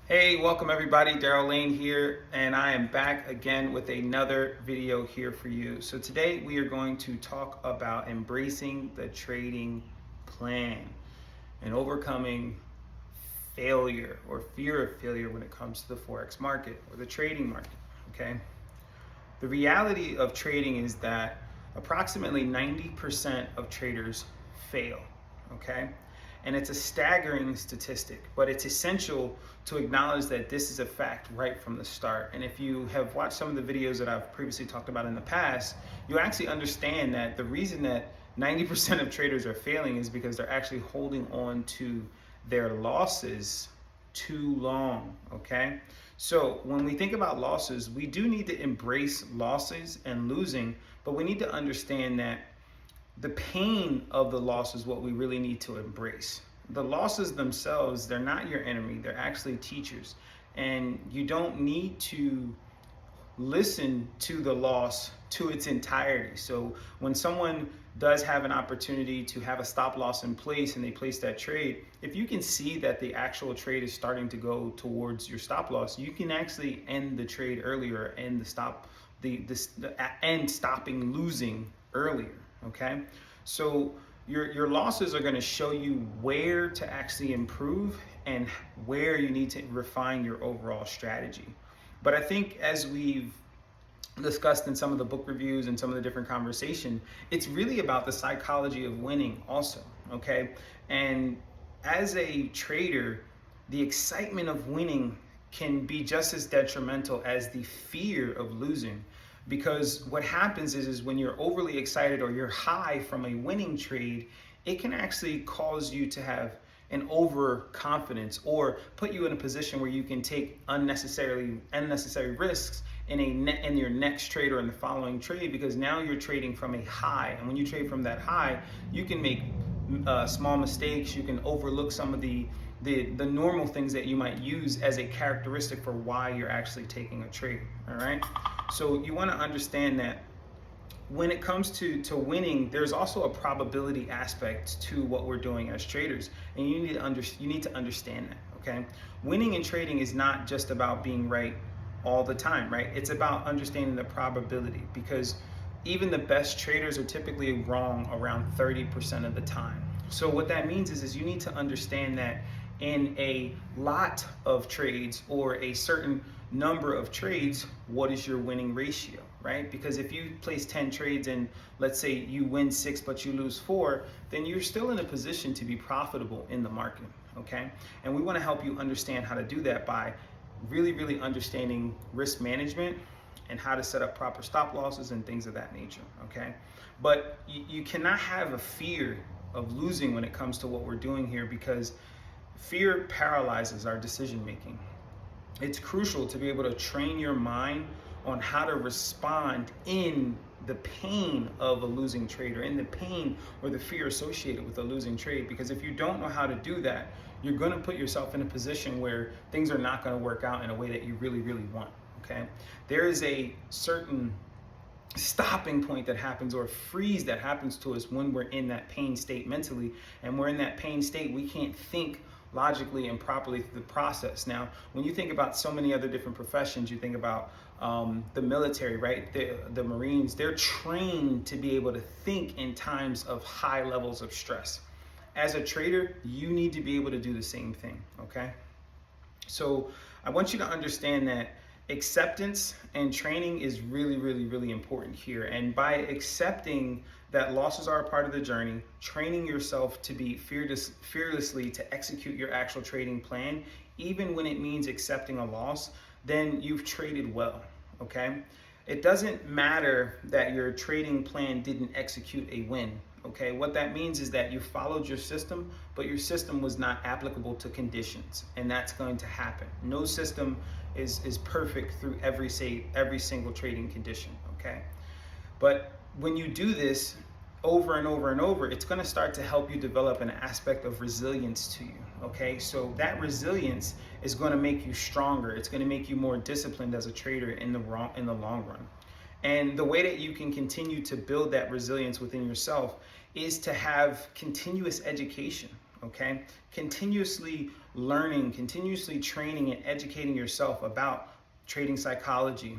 Hey, welcome everybody. Daryl Lane here, and I am back again with another video here for you. So today we are going to talk about embracing the trading plan and overcoming failure or fear of failure when it comes to the Forex market or the trading market, okay? The reality of trading is that approximately 90% of traders fail, okay? And it's a staggering statistic, but it's essential to acknowledge that this is a fact right from the start. And if you have watched some of the videos that I've previously talked about in the past, you actually understand that the reason that 90% of traders are failing is because they're actually holding on to their losses too long, okay? So when we think about losses, we do need to embrace losses and losing, but we need to understand that the pain of the loss is what we really need to embrace. The losses themselves, they're not your enemy, they're actually teachers. And you don't need to listen to the loss to its entirety. So when someone does have an opportunity to have a stop loss in place and they place that trade, if you can see that the actual trade is starting to go towards your stop loss, you can actually end the trade earlier and end stopping losing earlier. Okay, so your losses are going to show you where to actually improve and where you need to refine your overall strategy. But I think as we've discussed in some of the book reviews and some of the different conversation, it's really about the psychology of winning also, okay? And as a trader, the excitement of winning can be just as detrimental as the fear of losing. Because what happens is when you're overly excited or you're high from a winning trade, it can actually cause you to have an overconfidence or put you in a position where you can take unnecessary risks in your next trade or in the following trade, because now you're trading from a high, and when you trade from that high, you can make small mistakes. You can overlook some of the normal things that you might use as a characteristic for why you're actually taking a trade. All right, so you want to understand that when it comes to winning, there's also a probability aspect to what we're doing as traders, and you need to understand that. Okay, winning in trading is not just about being right all the time, right? It's about understanding the probability, because even the best traders are typically wrong around 30% of the time. So what that means is you need to understand that in a lot of trades or a certain number of trades, what is your winning ratio, right? Because if you place 10 trades and let's say you win 6 but you lose 4, then you're still in a position to be profitable in the market, okay? And we want to help you understand how to do that by really understanding risk management and how to set up proper stop losses and things of that nature, okay? But you cannot have a fear of losing when it comes to what we're doing here, because fear paralyzes our decision making. It's crucial to be able to train your mind on how to respond in the pain of a losing trade, or in the pain or the fear associated with a losing trade. Because if you don't know how to do that, you're going to put yourself in a position where things are not going to work out in a way that you really want, okay? There is a certain stopping point that happens, or freeze that happens to us when we're in that pain state mentally. And we're in that pain state, we can't think logically and properly through the process. Now, when you think about so many other different professions, you think about the military, right? The Marines, they're trained to be able to think in times of high levels of stress. As a trader, you need to be able to do the same thing, okay? So I want you to understand that acceptance and training is really important here. And by accepting that losses are a part of the journey, training yourself to be fearlessly to execute your actual trading plan, even when it means accepting a loss, then you've traded well, okay? It doesn't matter that your trading plan didn't execute a win, okay? What that means is that you followed your system, but your system was not applicable to conditions, and that's going to happen. No system is perfect through every single trading condition, okay? But when you do this over and over, it's going to start to help you develop an aspect of resilience to you, okay? So that resilience is going to make you stronger. It's going to make you more disciplined as a trader in the long run. And the way that you can continue to build that resilience within yourself is to have continuous education, okay? Continuously learning, continuously training and educating yourself about trading psychology,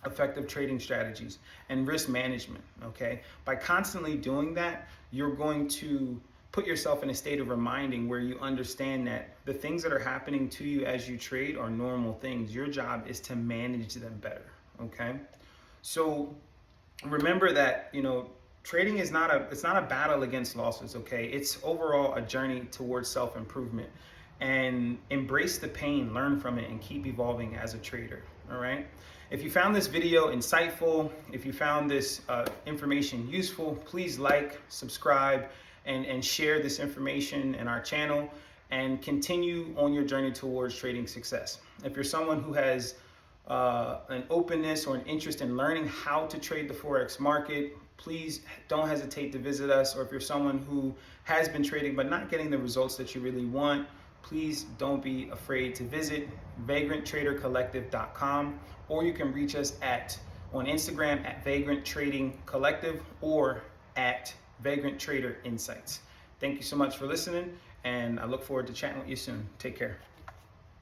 effective trading strategies, and risk management, okay? By constantly doing that, you're going to put yourself in a state of reminding where you understand that the things that are happening to you as you trade are normal things. Your job is to manage them better, okay? So remember that, trading is not a battle against losses, okay? It's overall a journey towards self-improvement. And embrace the pain, learn from it, and keep evolving as a trader, all right? If you found this video insightful, if you found this information useful, please like, subscribe, and share this information in our channel, and continue on your journey towards trading success. If you're someone who has an openness or an interest in learning how to trade the Forex market, please don't hesitate to visit us. Or if you're someone who has been trading but not getting the results that you really want, please don't be afraid to visit vagranttradercollective.com, or you can reach us on Instagram at Vagrant Trading Collective or at Vagrant Trader Insights. Thank you so much for listening, and I look forward to chatting with you soon. Take care.